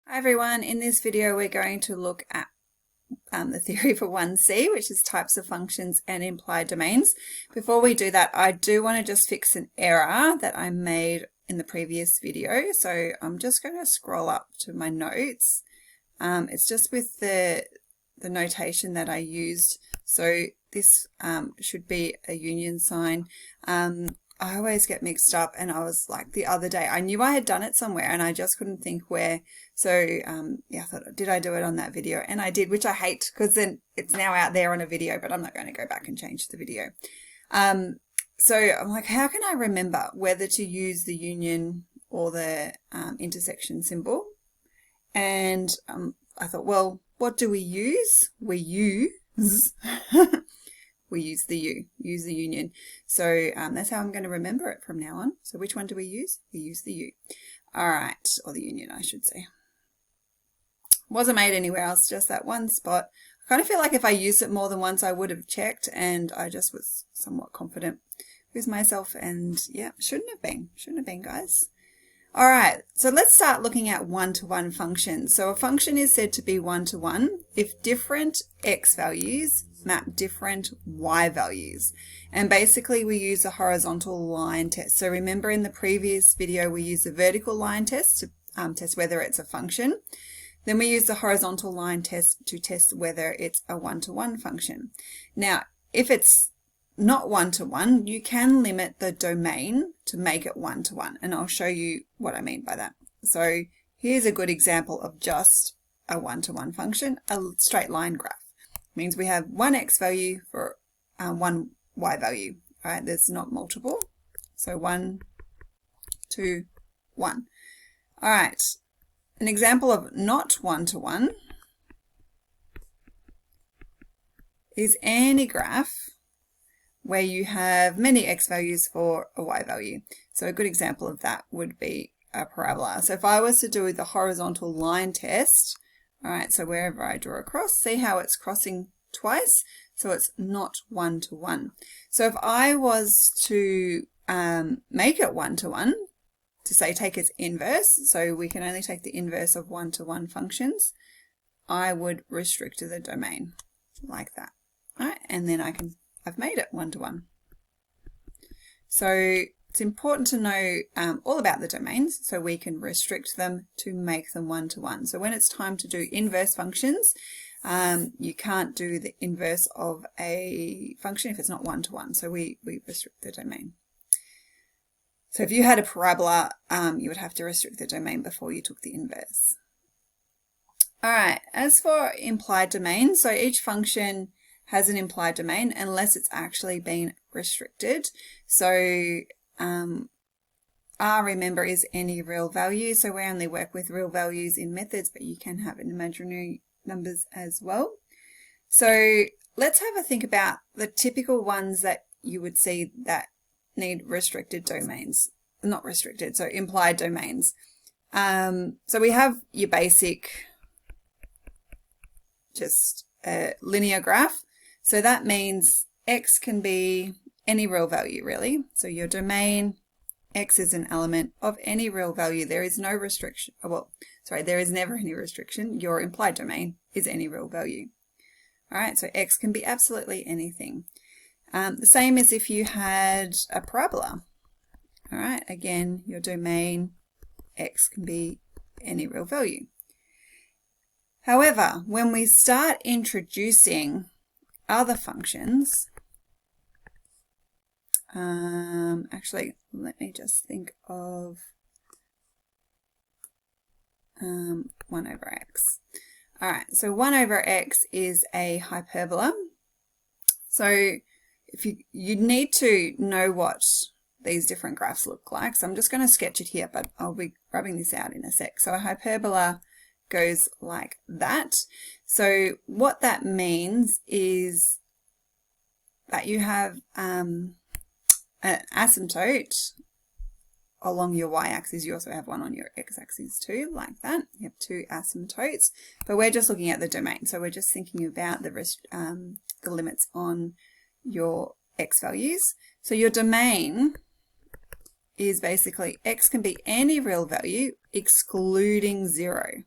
Hi everyone, in this video we're going to look at the theory for 1C, which is types of functions and implied domains. Before we do that, I do want to just fix an error that I made in the previous video. So I'm just going to scroll up to my notes. It's just with the notation that I used. So this should be a union sign. I always get mixed up, and I was like, the other day I knew I had done it somewhere and I just couldn't think where. So yeah, I thought, did I do it on that video? And I did, which I hate because then it's now out there on a video, but I'm not going to go back and change the video. So I'm like, how can I remember whether to use the union or the intersection symbol? And I thought, well, what do we use? We use we use the use the union. So that's how I'm going to remember it from now on. So which one do we use? We use the U. All right, or the union, I should say. Wasn't made anywhere else, just that one spot. I kind of feel like if I used it more than once, I would have checked, and I just was somewhat confident with myself, and yeah, shouldn't have been, guys. All right, so let's start looking at one-to-one functions. So a function is said to be one-to-one if different x values map different y values. And basically we use a horizontal line test. So remember in the previous video we used the vertical line test to test whether it's a function. Then we use the horizontal line test to test whether it's a one-to-one function. Now, if it's not one-to-one, you can limit the domain to make it one-to-one, and I'll show you what I mean by that. So here's a good example of just a one-to-one function, a straight line graph. It means we have one x value for one y value, right? There's not multiple. So 1, 2, 1. All right, an example of not one-to-one is any graph where you have many x values for a y value. So a good example of that would be a parabola. So if I was to do the horizontal line test, all right, so wherever I draw a cross, see how it's crossing twice? So it's not one-to-one. So if I was to make it one-to-one, to say take its inverse, so we can only take the inverse of one-to-one functions, I would restrict the domain like that. All right, and then I've made it one-to-one. So it's important to know all about the domains so we can restrict them to make them one-to-one. So when it's time to do inverse functions, you can't do the inverse of a function if it's not one-to-one. So we restrict the domain. So if you had a parabola, you would have to restrict the domain before you took the inverse. All right, as for implied domains, so each function has an implied domain unless it's actually been restricted. So R, remember, is any real value. So we only work with real values in methods, but you can have imaginary numbers as well. So let's have a think about the typical ones that you would see that need restricted domains. Not restricted, so implied domains. So we have your basic just a linear graph. So that means x can be any real value, really. So your domain, x is an element of any real value. There is no restriction. Well, sorry, there is never any restriction. Your implied domain is any real value. All right, so x can be absolutely anything. The same as if you had a parabola. All right, again, your domain, x can be any real value. However, when we start introducing other functions, actually, let me just think of 1 over x. All right, so 1 over x is a hyperbola. So if you need to know what these different graphs look like. So I'm just going to sketch it here, but I'll be rubbing this out in a sec. So a hyperbola goes like that. So what that means is that you have an asymptote along your y-axis. You also have one on your x-axis too, like that. You have two asymptotes, but we're just looking at the domain. So we're just thinking about the limits on your x values. So your domain is basically x can be any real value excluding 0.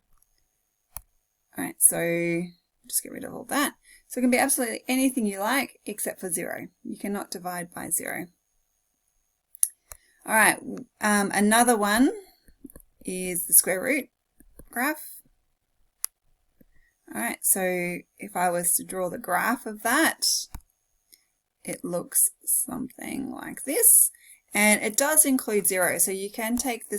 All right, so just get rid of all that. So it can be absolutely anything you like except for 0. You cannot divide by 0. All right, another one is the square root graph. All right, so if I was to draw the graph of that, it looks something like this. And it does include 0, so you can take the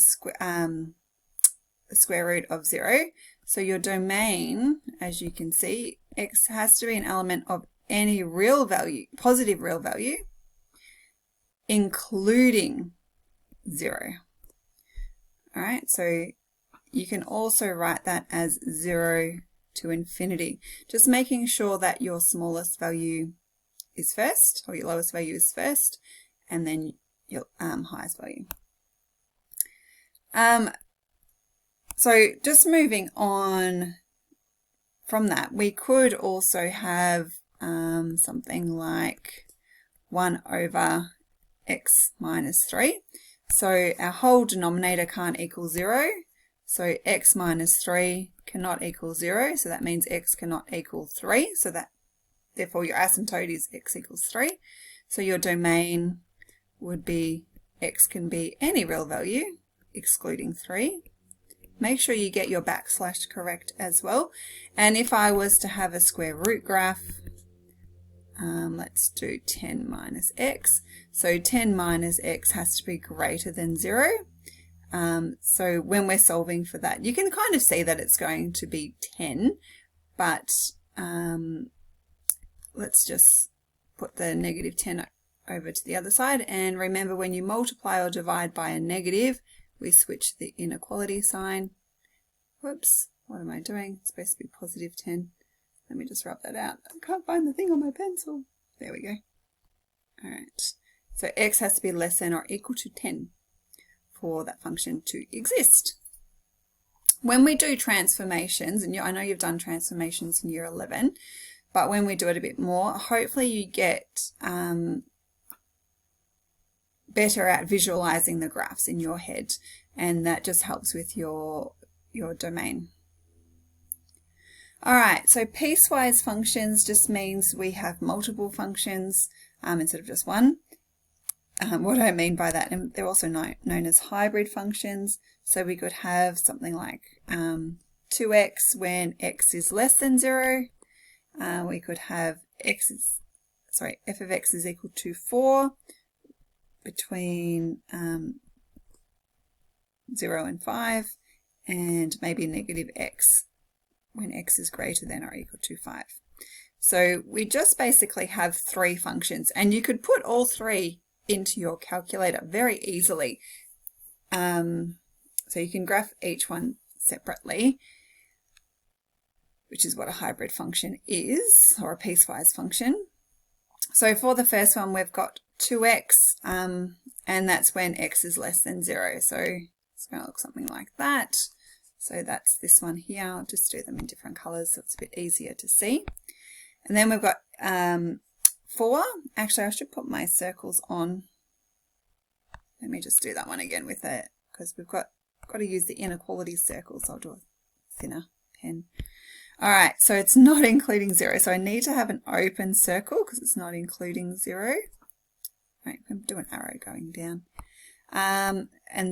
square root of 0. So your domain, as you can see, x has to be an element of any real value, positive real value, including 0. All right, so you can also write that as 0 to infinity, just making sure that your smallest value is first, or your lowest value is first, and then your highest value. So just moving on from that, we could also have something like 1 over x minus 3. So our whole denominator can't equal 0. So x minus 3 cannot equal 0. So that means x cannot equal 3. So that therefore your asymptote is x equals 3. So your domain would be x can be any real value excluding 3. Make sure you get your backslash correct as well. And if I was to have a square root graph, let's do 10 minus x. So 10 minus x has to be greater than 0. So when we're solving for that, you can kind of see that it's going to be 10, but let's just put the negative 10 over to the other side. And remember, when you multiply or divide by a negative, we switch the inequality sign. Whoops, what am I doing? It's supposed to be positive 10. Let me just rub that out. I can't find the thing on my pencil. There we go. All right, so x has to be less than or equal to 10 for that function to exist. When we do transformations, and I know you've done transformations in year 11, but when we do it a bit more, hopefully you get better at visualizing the graphs in your head, and that just helps with your domain. All right, so piecewise functions just means we have multiple functions instead of just one. What do I mean by that? And they're also known as hybrid functions. So we could have something like 2x when x is less than 0. We could have f of x is equal to 4 between 0 and 5, and maybe negative x when x is greater than or equal to 5. So we just basically have 3 functions, and you could put all 3 into your calculator very easily. So you can graph each one separately, which is what a hybrid function is, or a piecewise function. So for the first one, we've got 2x, and that's when x is less than 0. So it's going to look something like that. So that's this one here. I'll just do them in different colors so it's a bit easier to see. And then we've got 4. Actually, I should put my circles on. Let me just do that one again with it, because we've got to use the inequality circles. I'll do a thinner pen. All right, so it's not including 0. So I need to have an open circle because it's not including 0. Right, I'm doing an arrow going down. And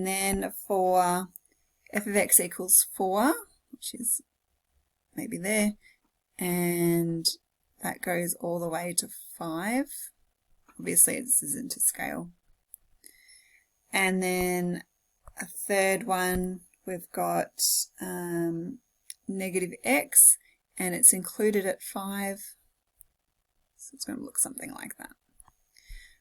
then for f of x equals 4, which is maybe there, and that goes all the way to 5. Obviously, this isn't to scale. And then a third one, we've got negative x, and it's included at 5. So it's going to look something like that.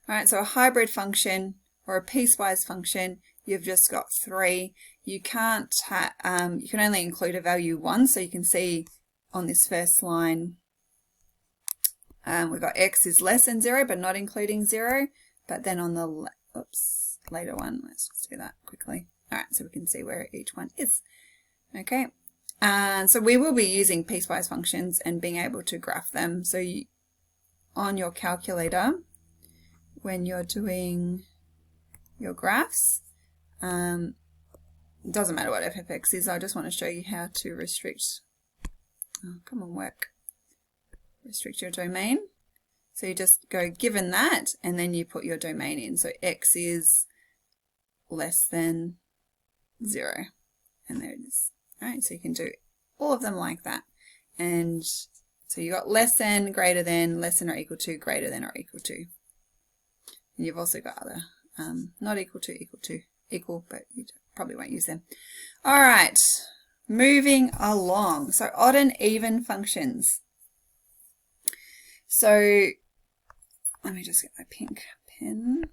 All right, so a hybrid function or a piecewise function, you've just got 3. You can't you can only include a value 1, so you can see on this first line we've got x is less than 0 but not including 0, but then on the later one, let's just do that quickly. All right, so we can see where each one is. Okay, so we will be using piecewise functions and being able to graph them. So on your calculator, when you're doing your graphs, it doesn't matter what f of x is, I just want to show you how to restrict Oh, come on, work. Restrict your domain. So you just go given that, and then you put your domain in. So x is less than 0. And there it is. All right, so you can do all of them like that. And so you got less than, greater than, less than or equal to, greater than or equal to. And you've also got other not equal to, equal, but you probably won't use them. All right, moving along. So odd and even functions. So let me just get my pink pen.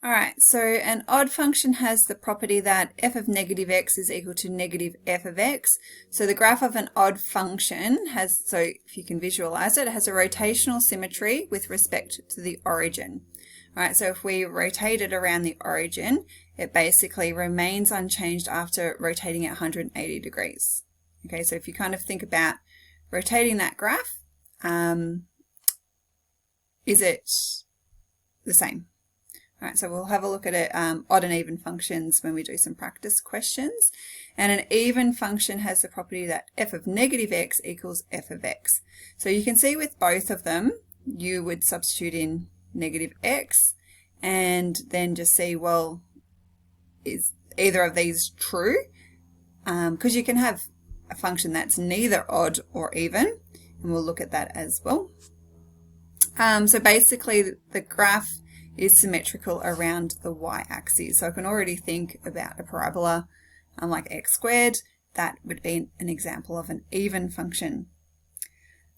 All right, so an odd function has the property that f of negative x is equal to negative f of x. So the graph of an odd function has, so if you can visualize it, it has a rotational symmetry with respect to the origin. All right, so if we rotate it around the origin, it basically remains unchanged after rotating it 180 degrees. Okay, so if you kind of think about rotating that graph, is it the same? All right, so we'll have a look at it, odd and even functions when we do some practice questions. And an even function has the property that f of negative x equals f of x. So you can see with both of them, you would substitute in negative x and then just see, well, is either of these true? Because you can have a function that's neither odd or even, and we'll look at that as well. So basically the graph is symmetrical around the y-axis. So I can already think about a parabola like x squared. That would be an example of an even function.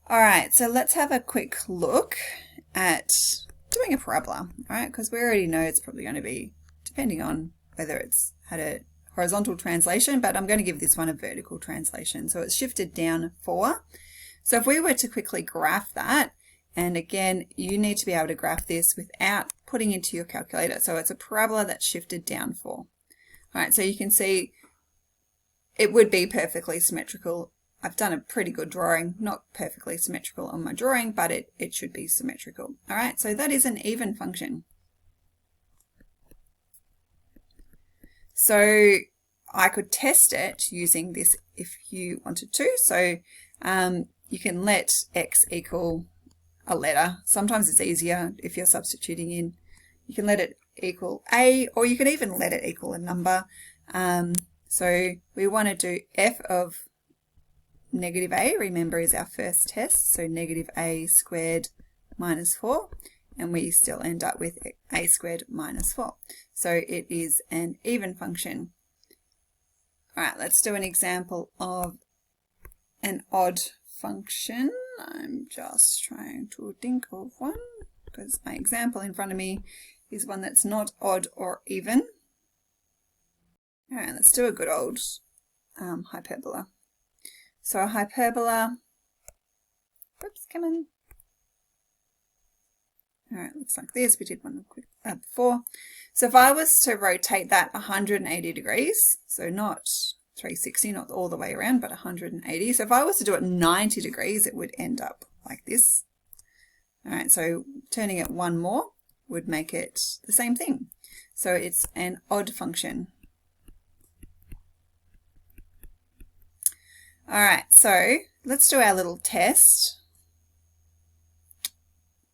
All right, so let's have a quick look at doing a parabola, all right? Because we already know it's probably going to be, depending on whether it's had a horizontal translation, but I'm going to give this one a vertical translation. So it's shifted down 4. So if we were to quickly graph that, and again, you need to be able to graph this without putting into your calculator. So it's a parabola that's shifted down 4. All right, so you can see it would be perfectly symmetrical. I've done a pretty good drawing, not perfectly symmetrical on my drawing, but it should be symmetrical. All right, so that is an even function. So I could test it using this if you wanted to. So you can let x equal a letter. Sometimes it's easier if you're substituting in. You can let it equal a, or you can even let it equal a number. So we want to do f of negative a, remember, is our first test. So negative a squared minus 4, and we still end up with a squared minus 4. So it is an even function. All right, let's do an example of an odd function. I'm just trying to think of one because my example in front of me is one that's not odd or even. All right, let's do a good old hyperbola. So a hyperbola, oops, come on. All right, looks like this. We did one quick before. So if I was to rotate that 180 degrees, so not 360, not all the way around, but 180. So if I was to do it 90 degrees, it would end up like this. All right, so turning it one more would make it the same thing. So it's an odd function. All right, so let's do our little test.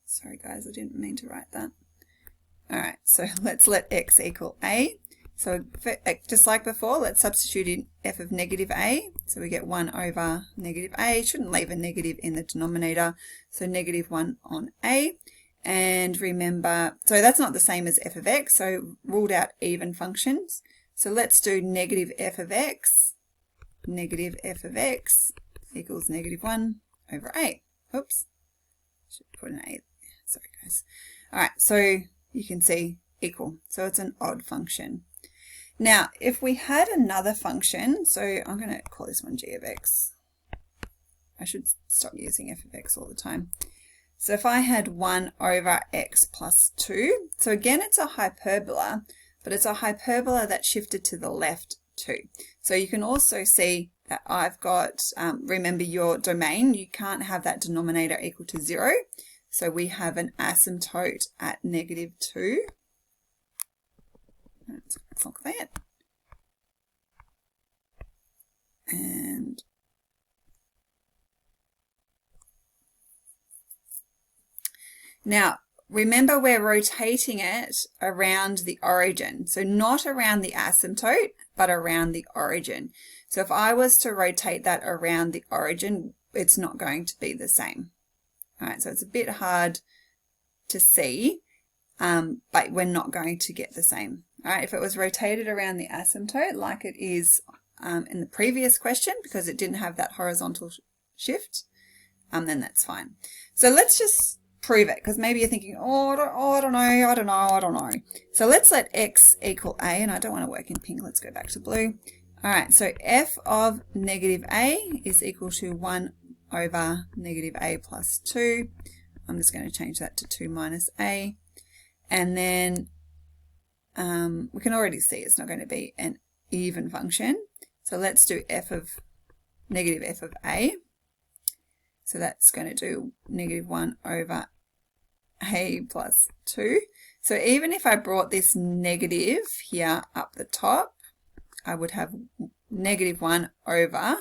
Sorry guys, I didn't mean to write that. All right, so let's let x equal a. So just like before, let's substitute in f of negative a. So we get 1 over negative a. Shouldn't leave a negative in the denominator. So negative 1 on a. And remember, so that's not the same as f of x. So ruled out even functions. So let's do negative f of x. Negative f of x equals negative 1 over a. Oops. Should put an a there. Sorry guys. All right, so you can see equal. So it's an odd function. Now, if we had another function, so I'm going to call this one g of x. I should stop using f of x all the time. So if I had 1 over x plus 2, so again it's a hyperbola, but it's a hyperbola that's shifted to the left too. So you can also see that I've got, remember your domain, you can't have that denominator equal to 0. So we have an asymptote at negative 2. Let's look at that. And Now, remember we're rotating it around the origin. So not around the asymptote, but around the origin. So if I was to rotate that around the origin, it's not going to be the same. All right, so it's a bit hard to see, but we're not going to get the same. All right, if it was rotated around the asymptote like it is in the previous question, because it didn't have that horizontal shift, then that's fine. So let's just prove it, because maybe you're thinking, I don't know. So let's let x equal a, and I don't want to work in pink. Let's go back to blue. All right, so f of negative a is equal to 1 over negative a plus 2. I'm just going to change that to 2 minus a. And then we can already see it's not going to be an even function. So let's do negative f of a. So that's going to do negative 1 over a plus 2. So even if I brought this negative here up the top, I would have negative 1 over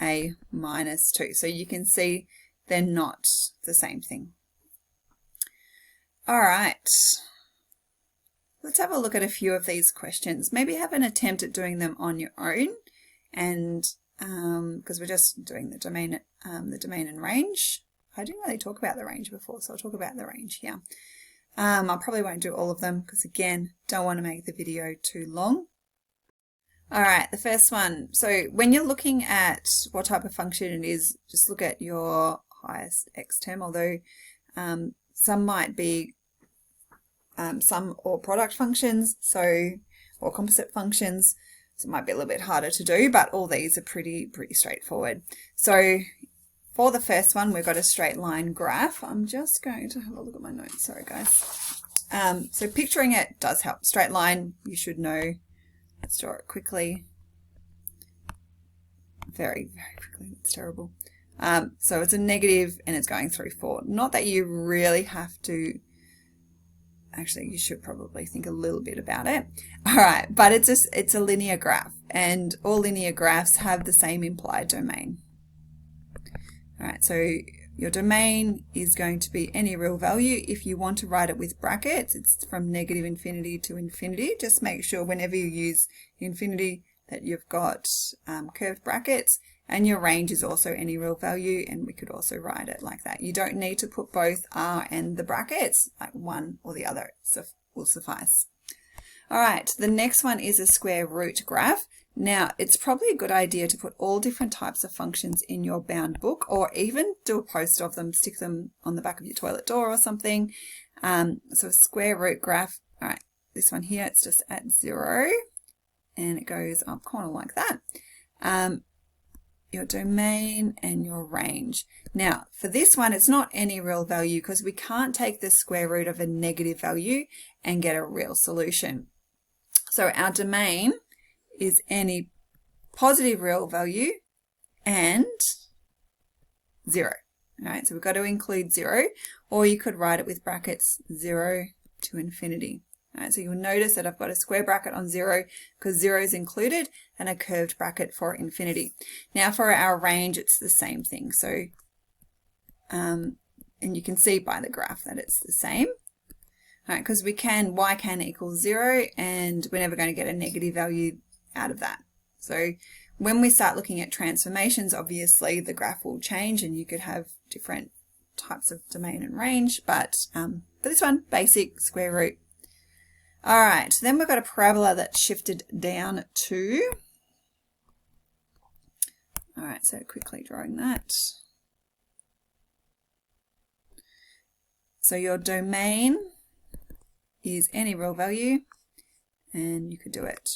a minus 2. So you can see they're not the same thing. All right. Let's have a look at a few of these questions. Maybe have an attempt at doing them on your own, and because we're just doing the domain and range. I didn't really talk about the range before, so I'll talk about the range here. I probably won't do all of them because, again, don't want to make the video too long. All right, the first one. So when you're looking at what type of function it is, just look at your highest x term, although some might be sum or product functions, or composite functions. So it might be a little bit harder to do, but all these are pretty straightforward. So for the first one, we've got a straight line graph. I'm just going to have a look at my notes. Sorry, guys. So picturing it does help. Straight line, you should know. Let's draw it quickly. Very quickly. It's terrible. So it's a negative and it's going through 4. Not that you really have to. Actually, you should probably think a little bit about it. All right, but it's a linear graph, and all linear graphs have the same implied domain. All right, so your domain is going to be any real value. If you want to write it with brackets, it's from negative infinity to infinity. Just make sure whenever you use infinity that you've got curved brackets, and your range is also any real value, and we could also write it like that. You don't need to put both r and the brackets, like one or the other will suffice. All right, the next one is a square root graph. Now, it's probably a good idea to put all different types of functions in your bound book, or even do a poster of them, stick them on the back of your toilet door or something. So a square root graph, all right, this one here, it's just at 0, and it goes up kind of like that. Your domain and your range. Now, for this one, it's not any real value because we can't take the square root of a negative value and get a real solution. So our domain is any positive real value and 0. All right, so we've got to include 0, or you could write it with brackets 0 to infinity. All right, so you'll notice that I've got a square bracket on 0 because 0 is included, and a curved bracket for infinity. Now for our range, it's the same thing. So, and you can see by the graph that it's the same. All right, because y can equal 0, and we're never going to get a negative value out of that. So when we start looking at transformations, obviously the graph will change, and you could have different types of domain and range, but for this one, basic square root. All right, then we've got a parabola that's shifted down to. All right, so quickly drawing that. So your domain is any real value, and you could do it.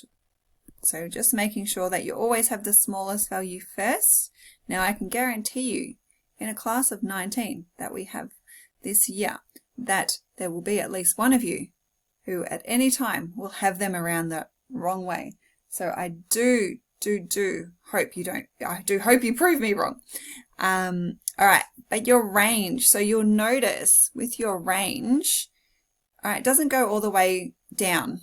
So just making sure that you always have the smallest value first. Now I can guarantee you in a class of 19 that we have this year that there will be at least one of you who at any time will have them around the wrong way. So I do hope you don't, I do hope you prove me wrong. All right, but your range, so you'll notice with your range, all right, it doesn't go all the way down.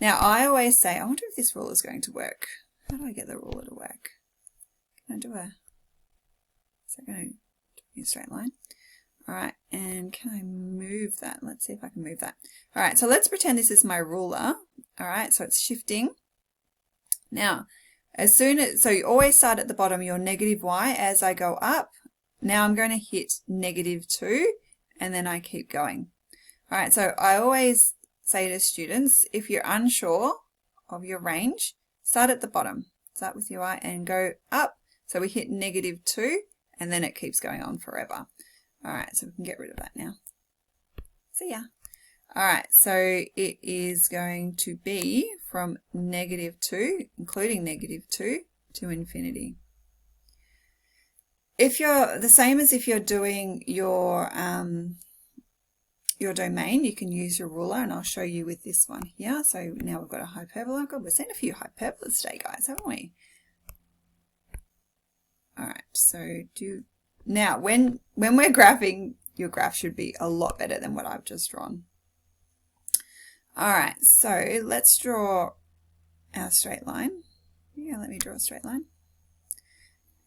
Now I always say, I wonder if this rule is going to work. How do I get the ruler to work? Can I do is that going to be a straight line? All right, and can I move that? Let's see if I can move that. All right, so let's pretend this is my ruler. All right, so it's shifting. Now, so you always start at the bottom, your negative y. As I go up, now I'm going to hit -2, and then I keep going. All right, so I always say to students, if you're unsure of your range, start at the bottom. Start with your y and go up. So we hit -2, and then it keeps going on forever. All right, so we can get rid of that now. See ya. All right, so it is going to be from -2, including -2, to infinity. If you're the same as if you're doing your domain, you can use your ruler, and I'll show you with this one here. So now we've got a hyperbola. God, we've seen a few hyperbolas today, guys, haven't we? All right, so now when we're graphing, your graph should be a lot better than what I've just drawn. All right, so let's draw our straight line. Yeah, let me draw a straight line.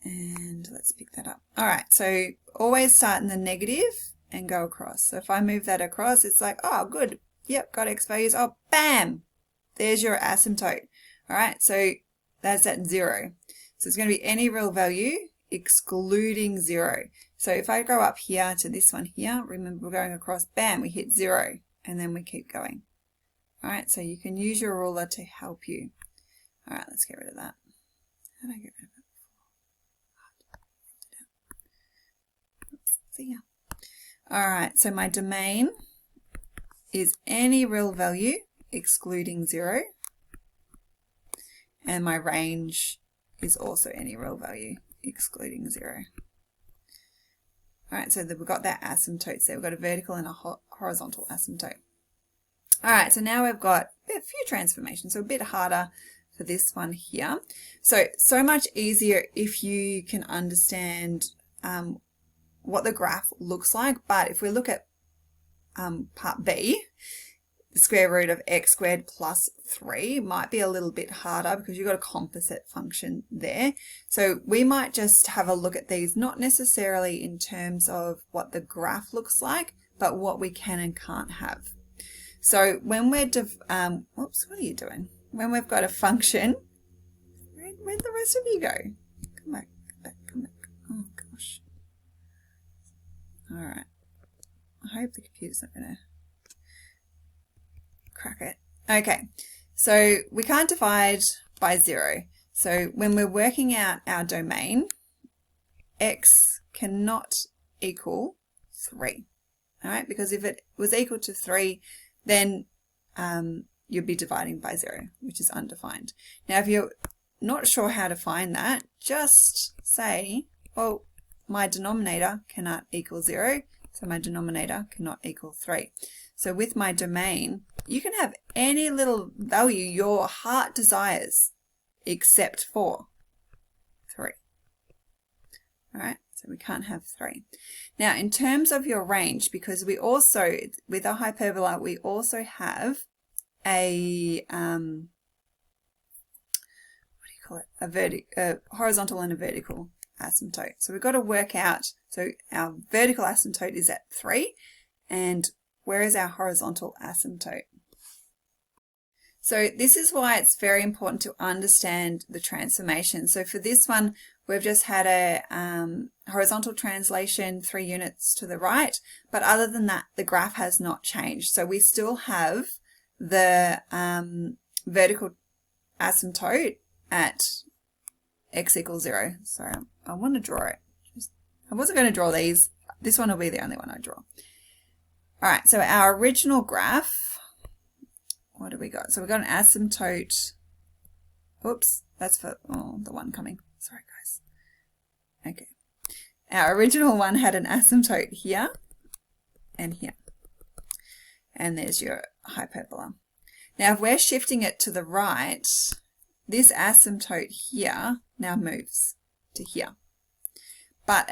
And let's pick that up. All right, so always start in the negative and go across. So if I move that across, it's like, oh, good. Yep, got x values. Oh, bam, there's your asymptote. All right, so that's at 0. So it's going to be any real value excluding 0. So if I go up here to this one here, remember we're going across, bam, we hit 0, and then we keep going. All right, so you can use your ruler to help you. All right, let's get rid of that. How do I get rid of it? Oops, see ya. All right, so my domain is any real value excluding 0. And my range is also any real value excluding 0. All right, so we've got that asymptotes there. We've got a vertical and a horizontal asymptote. All right, so now we've got a few transformations, so a bit harder for this one here. So much easier if you can understand what the graph looks like. But if we look at part B, the square root of x squared plus 3 might be a little bit harder because you've got a composite function there. So we might just have a look at these, not necessarily in terms of what the graph looks like, but what we can and can't have. So when we're, whoops, what are you doing? When we've got a function, where'd the rest of you go? Come back, come back, come back. Oh gosh. All right. I hope the computer's not going to crack it. Okay, so we can't divide by 0. So when we're working out our domain, x cannot equal 3. All right, because if it was equal to 3, then you'd be dividing by 0, which is undefined. Now, if you're not sure how to find that, just say, well, my denominator cannot equal 0, so my denominator cannot equal 3. So with my domain, you can have any little value your heart desires except for 3. All right, so we can't have 3. Now, in terms of your range, because we also, with a hyperbola, we also have a, what do you call it, a horizontal and a vertical asymptote. So we've got to work out, so our vertical asymptote is at 3, and where is our horizontal asymptote? So this is why it's very important to understand the transformation. So for this one, we've just had a horizontal translation 3 units to the right, but other than that, the graph has not changed. So we still have the vertical asymptote at x equals 0. Sorry, I want to draw it. I wasn't going to draw these. This one will be the only one I draw. All right, so our original graph, what do we got? So we've got an asymptote. Oops, that's for the one coming. Sorry, guys. Okay. Our original one had an asymptote here and here. And there's your hyperbola. Now, if we're shifting it to the right, this asymptote here now moves to here. But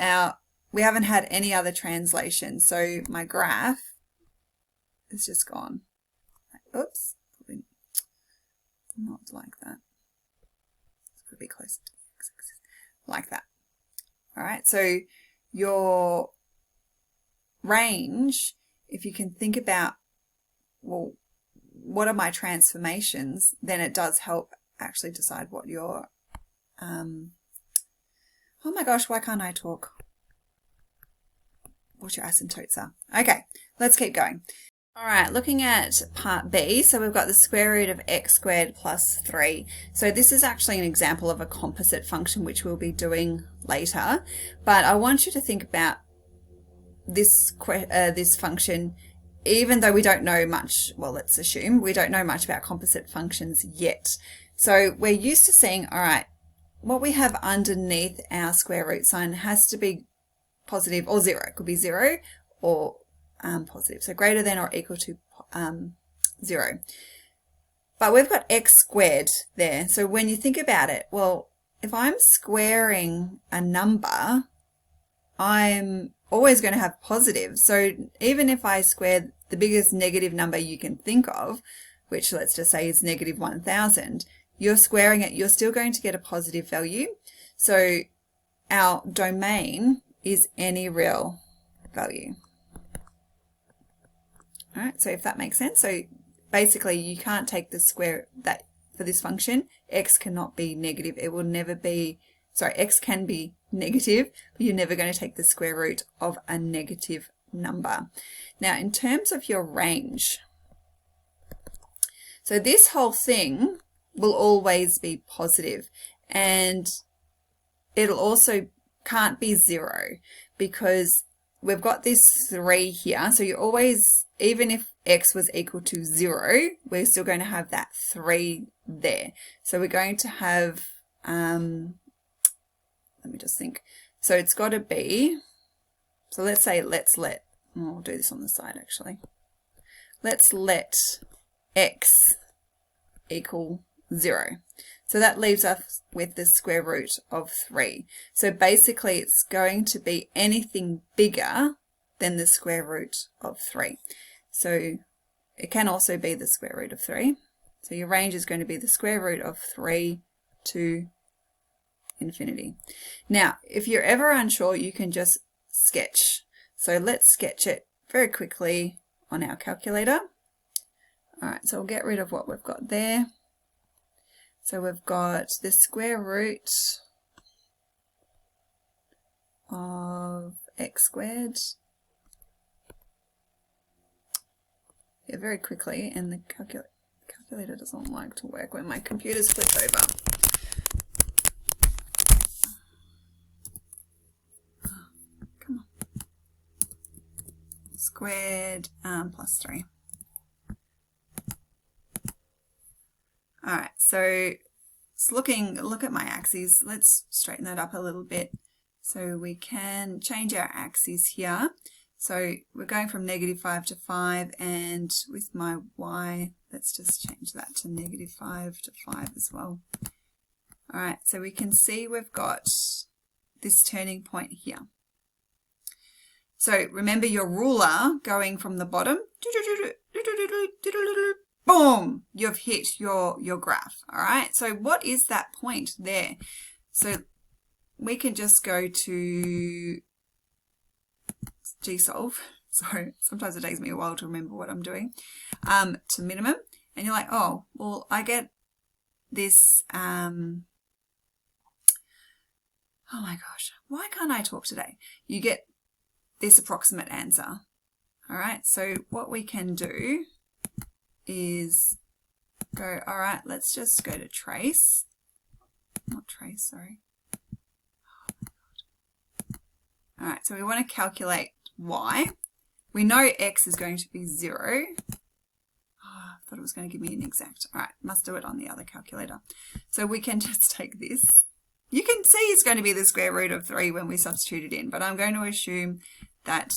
we haven't had any other translation, so my graph is just gone. Oops, probably not like that. It's got to be closer to the x-axis, like that. All right, so your range, if you can think about, well, what are my transformations, then it does help actually decide what your, oh my gosh, why can't I talk? What your asymptotes are. Okay, let's keep going. All right, looking at part B, so we've got the square root of x squared plus 3. So this is actually an example of a composite function, which we'll be doing later. But I want you to think about this function, even though we don't know much, well, let's assume we don't know much about composite functions yet. So we're used to seeing, all right, what we have underneath our square root sign has to be positive or 0. It could be 0 or positive, so greater than or equal to 0. But we've got x squared there. So when you think about it, well, if I'm squaring a number, I'm always going to have positive. So even if I square the biggest negative number you can think of, which let's just say is negative 1000, you're squaring it, you're still going to get a positive value. So our domain is any real value. All right, so if that makes sense. So basically you can't take the square that for this function, x cannot be negative. It will never be, sorry, x can be negative, but you're never going to take the square root of a negative number. Now, in terms of your range, so this whole thing will always be positive, and it'll also can't be 0 because we've got this 3 here. So you always, even if x was equal to 0, we're still going to have that 3 there. So we're going to have, let me just think. So it's got to be, so let's say, we'll do this on the side actually. Let's let x equal 0. So that leaves us with the square root of 3. So basically it's going to be anything bigger than the square root of 3. So it can also be the square root of 3. So your range is going to be the square root of 3 to infinity. Now, if you're ever unsure, you can just sketch. So let's sketch it very quickly on our calculator. All right, so we'll get rid of what we've got there. So we've got the square root of x squared. Yeah, very quickly, and the calculator doesn't like to work when my computer's flipped over. Come on. Squared plus 3. All right, so it's look at my axes. Let's straighten that up a little bit so we can change our axes here. So we're going from -5 to 5, and with my y, let's just change that to -5 to 5 as well. All right, so we can see we've got this turning point here. So remember your ruler going from the bottom, boom, you've hit your graph. All right, so what is that point there? So we can just go to GSolve. Sorry, sometimes it takes me a while to remember what I'm doing. To minimum, and you're like, oh, well, I get this, oh my gosh, why can't I talk today? You get this approximate answer. All right, so what we can do is go, all right, let's just go to trace, not trace, sorry. Oh my God. All right, so we want to calculate y. We know x is going to be 0. Oh, I thought it was going to give me an exact. All right, must do it on the other calculator. So we can just take this. You can see it's going to be the square root of 3 when we substitute it in, but I'm going to assume that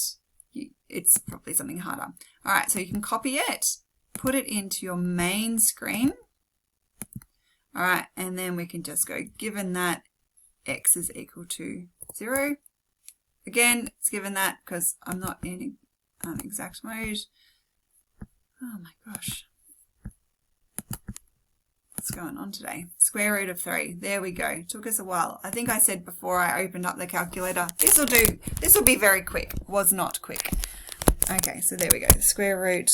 it's probably something harder. All right, so you can copy it, put it into your main screen. All right, and then we can just go, given that x is equal to 0. Again, it's given that because I'm not in exact mode. Oh my gosh. What's going on today? Square root of 3. There we go. Took us a while. I think I said before I opened up the calculator, this will be very quick. Was not quick. Okay, so there we go. The square root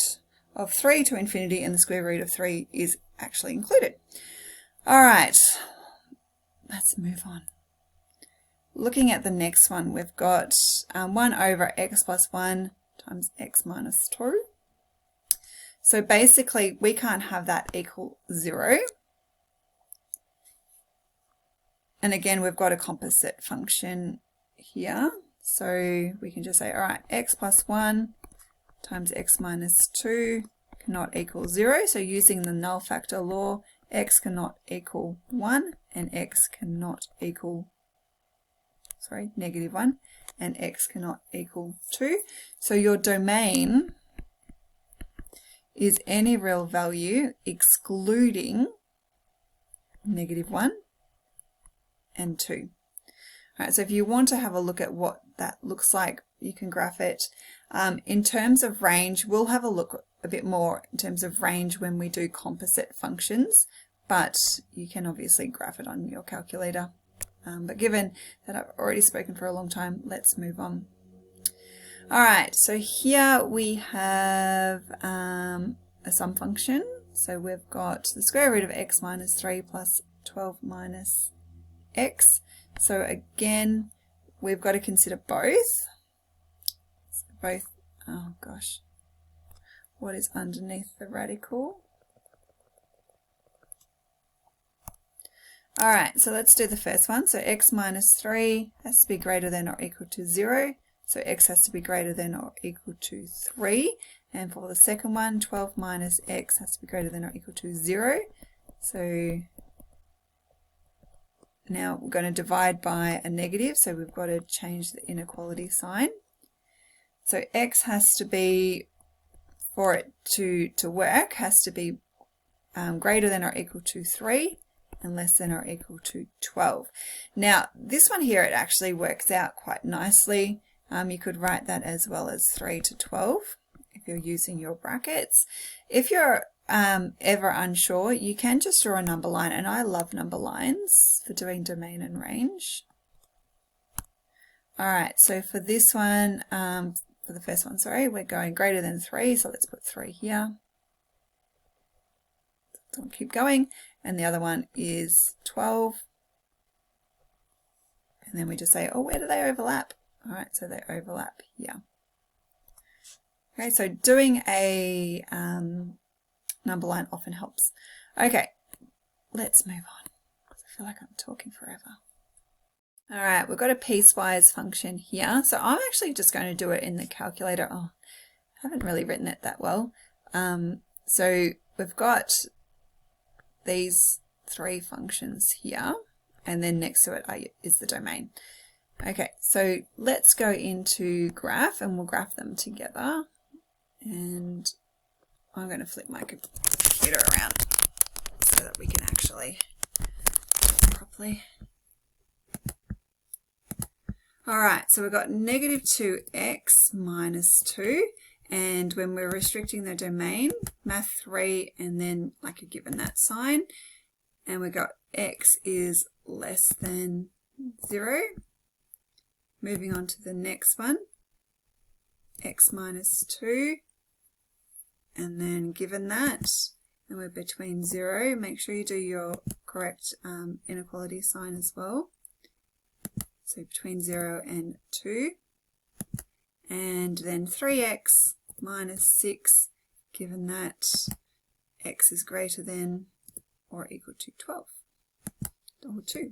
of 3 to infinity, and the square root of 3 is actually included. All right, let's move on. Looking at the next one, we've got 1 over x plus 1 times x minus 2. So basically, we can't have that equal 0. And again, we've got a composite function here. So we can just say, all right, x plus 1 times x minus 2 cannot equal 0. So using the null factor law, x cannot equal 1 and x cannot equal, negative 1, and x cannot equal 2. So your domain is any real value excluding negative 1 and 2. All right, so if you want to have a look at what that looks like, you can graph it. In terms of range, we'll have a look a bit more in terms of range when we do composite functions, but you can obviously graph it on your calculator. But given that I've already spoken for a long time, let's move on. All right, so here we have a sum function. So we've got the square root of x minus 3 plus 12 minus x. So again, we've got to consider both. So both, oh gosh, what is underneath the radical? All right, so let's do the first one. So x minus 3 has to be greater than or equal to 0. So x has to be greater than or equal to 3. And for the second one, 12 minus x has to be greater than or equal to 0. So now we're going to divide by a negative, so we've got to change the inequality sign. So x has to be, for it to work, has to be greater than or equal to 3 and less than or equal to 12. Now this one here, it actually works out quite nicely. You could write that as well as 3 to 12 if you're using your brackets. If you're ever unsure, you can just draw a number line, and I love number lines for doing domain and range. All right, so for this one, for the first one, we're going greater than 3, so let's put 3 here. So we'll keep going, and the other one is 12. And then we just say, oh, where do they overlap? All right, so they overlap here. Okay, so doing a number line often helps. Okay, let's move on. I feel like I'm talking forever. All right, we've got a piecewise function here. So I'm actually just going to do it in the calculator. Oh, I haven't really written it that well. So we've got these 3 functions here, and then next to it is the domain. Okay, so let's go into graph, and we'll graph them together. And I'm going to flip my computer around so that we can actually properly. All right, so we've got negative 2x minus 2, and when we're restricting the domain, math 3, and then like you're given that sign, and we've got x is less than 0. Moving on to the next one, x minus 2, and then given that, and we're between 0, make sure you do your correct inequality sign as well. So between 0 and 2, and then 3x minus 6, given that x is greater than or equal to 12, or 2.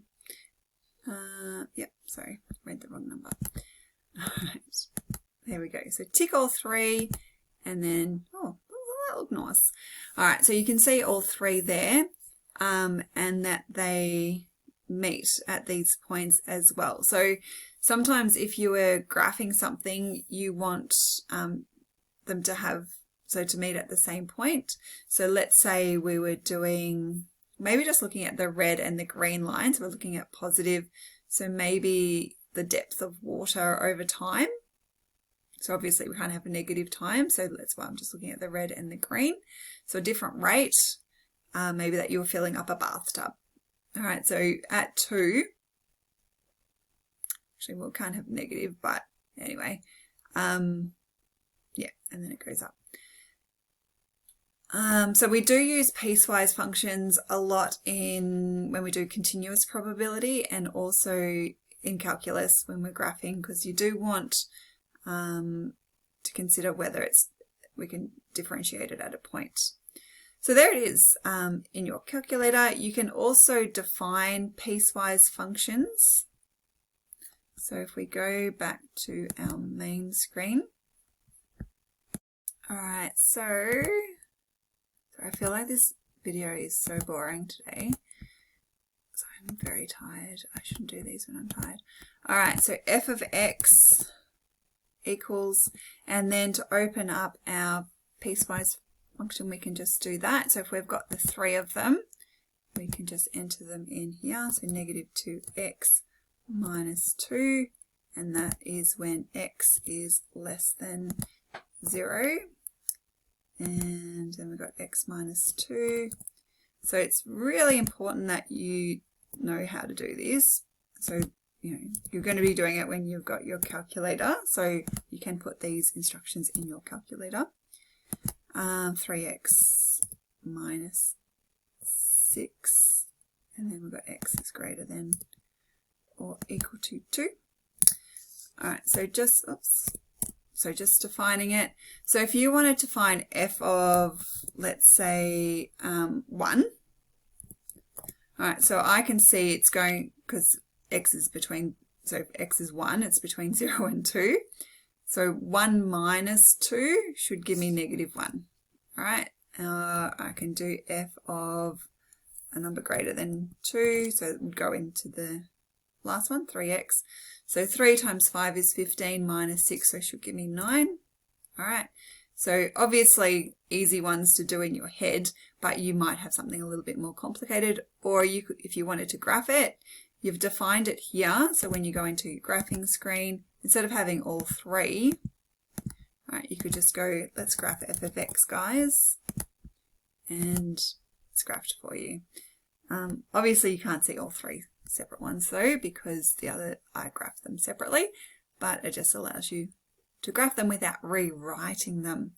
Yep, sorry, read the wrong number. All right, there we go. So tick all 3, and then, oh, that looked nice. All right, so you can see all 3 there, and that they meet at these points as well. So sometimes if you were graphing something, you want them to have, so to meet at the same point. So let's say we were doing, maybe just looking at the red and the green lines, we're looking at positive, so maybe the depth of water over time. So obviously we can't have a negative time, so that's why I'm just looking at the red and the green. So a different rate, maybe that you were filling up a bathtub. All right, so at 2, actually we can't have negative, but anyway, Yeah, and then it goes up. So we do use piecewise functions a lot when we do continuous probability, and also in calculus when we're graphing, because you do want to consider whether we can differentiate it at a point. So there it is in your calculator. You can also define piecewise functions. So if we go back to our main screen. All right, so I feel like this video is so boring today. So I'm very tired. I shouldn't do these when I'm tired. All right, so f of x equals, and then to open up our piecewise function, we can just do that. So if we've got the 3 of them, we can just enter them in here. So negative 2x minus 2, and that is when x is less than 0. And then we've got x minus 2. So it's really important that you know how to do this. So, you know, you're going to be doing it when you've got your calculator. So you can put these instructions in your calculator. 3x minus 6. And then we've got x is greater than or equal to 2. All right, so just defining it. So if you wanted to find f of, let's say, 1, all right, so I can see it's going, because x is between, so if x is 1, it's between 0 and 2. So 1 minus 2 should give me negative 1. All right, I can do f of a number greater than 2, so it would go into the last one, 3x. So 3 times 5 is 15 minus 6, so it should give me 9. All right, so obviously easy ones to do in your head, but you might have something a little bit more complicated, or you could, if you wanted to graph it, you've defined it here. So when you go into your graphing screen, instead of having all 3, all right, you could just go, let's graph f of x, guys, and it's graphed for you. Obviously you can't see all 3 separate ones though, because I graphed them separately, but it just allows you to graph them without rewriting them.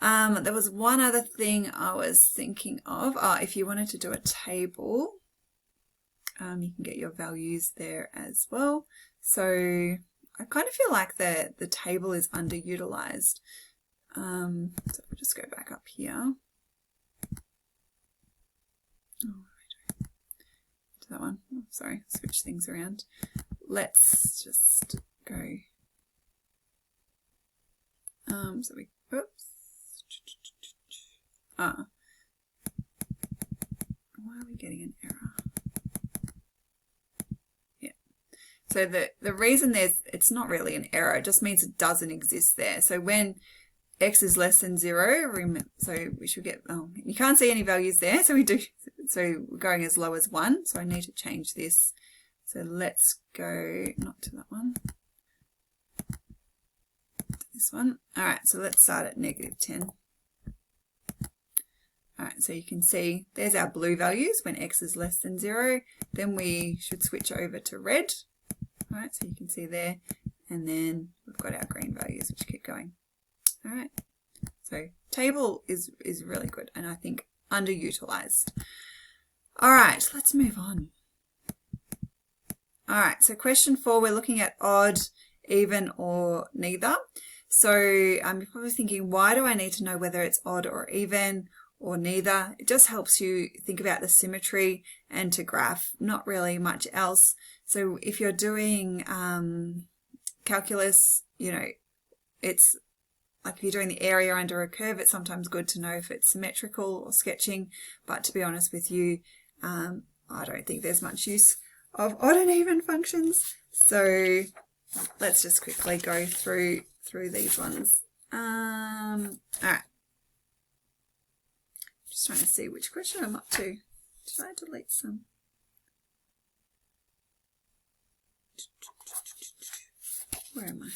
There was one other thing I was thinking of. If you wanted to do a table, you can get your values there as well. So I kind of feel like the table is underutilized. So we'll just go back up here. That one. Oh, sorry, switch things around. Let's just go. So we, oops. Why are we getting an error? Yeah. So the reason it's not really an error, it just means it doesn't exist there. So when x is less than 0, so we should get, you can't see any values there, so so we're going as low as 1, so I need to change this. So let's go, not to that one, to this one. All right, so let's start at negative 10. All right, so you can see there's our blue values when x is less than 0. Then we should switch over to red. All right, so you can see there, and then we've got our green values, which keep going. All right, so table is really good, and I think underutilized. All right, let's move on. All right, so question 4, we're looking at odd, even, or neither. So you're probably thinking, why do I need to know whether it's odd or even or neither? It just helps you think about the symmetry and to graph, not really much else. So if you're doing calculus, you know, it's like if you're doing the area under a curve, it's sometimes good to know if it's symmetrical or sketching. But to be honest with you, I don't think there's much use of odd and even functions. So let's just quickly go through these ones. All right. Just trying to see which question I'm up to. Did I delete some? Where am I?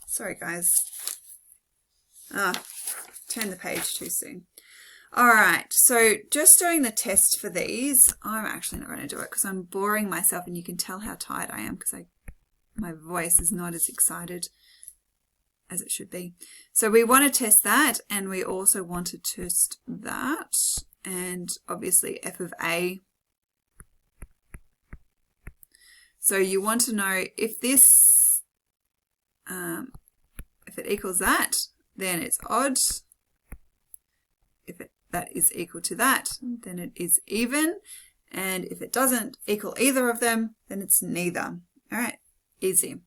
Sorry, guys. Turn the page too soon. All right, so just doing the test for these, I'm actually not going to do it because I'm boring myself, and you can tell how tired I am because my voice is not as excited as it should be. So we want to test that, and we also want to test that, and obviously f of a. So you want to know if this, if it equals that, then it's odd. If that is equal to that, then it is even. And if it doesn't equal either of them, then it's neither. All right, easy.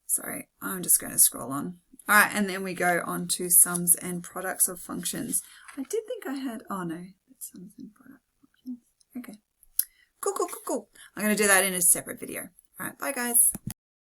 Sorry, I'm just going to scroll on. All right, and then we go on to sums and products of functions. I did think I had, oh no, it's sums and product functions. Okay, cool. I'm going to do that in a separate video. All right, bye guys.